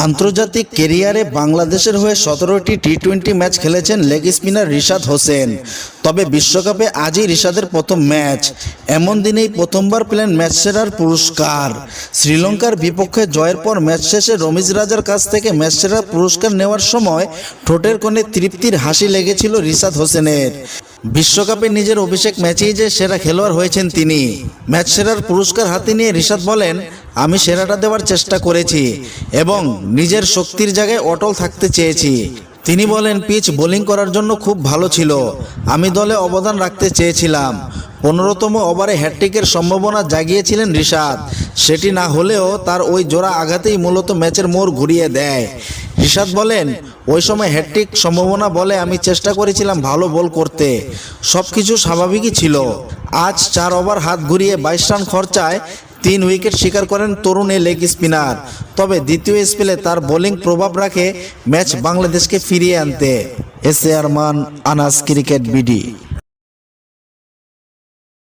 আন্তর্জাতিক ক্যারিয়ারে বাংলাদেশের হয়ে 17টি টি-20 ম্যাচ খেলেছেন লেগ স্পিনার রিশাদ হোসেন। তবে বিশ্বকাপে আজই রিশাদের প্রথম ম্যাচ। এমন দিনেই প্রথমবার পেলেন ম্যাচ সেরার পুরস্কার। শ্রীলঙ্কার বিপক্ষে জয়ের পর ম্যাচ শেষে রমিজ রাজার কাছ থেকে ম্যাচ সেরার পুরস্কার নেওয়ার সময় ঠোঁটের কোণে তৃপ্তির হাসি লেগেছিল রিশাদ হোসেনের। বিশ্বকাপে নিজের অভিষেক ম্যাচেই যে সেরা খেলোয়াড় হয়েছেন তিনি। ম্যাচ সেরার পুরস্কার হাতে নিয়ে রিশাদ বলেন, আমি সেরাটা দেওয়ার চেষ্টা করেছি এবং নিজের শক্তির জায়গায় অটল থাকতে চেয়েছি। তিনি বলেন, পিচ বোলিং করার জন্য খুব ভালো ছিল। আমি দলে অবদান রাখতে চেয়েছিলাম। 15তম ওভারে হ্যাটট্রিকের সম্ভাবনা জাগিয়েছিলেন রিশাদ। সেটি না হলেও তার ওই জোড়া আঘাতেই মূলত ম্যাচের মোড় ঘুরিয়ে দেয়। রিশাদ বলেন, ওই সময় হ্যাটট্রিক সম্ভাবনা বলে আমি চেষ্টা করেছিলাম ভালো বল করতে। সব কিছু স্বাভাবিকই ছিল। আজ 4 ওভার হাত ঘুরিয়ে 22 রান খরচায় 3 উইকেট শিকার করেন তরুণ এই লেগ স্পিনার। তবে দ্বিতীয় স্পেলে তার বোলিং প্রভাব রাখে ম্যাচ বাংলাদেশকে ফিরিয়ে আনতে। S A Arman, Anas cricket BD.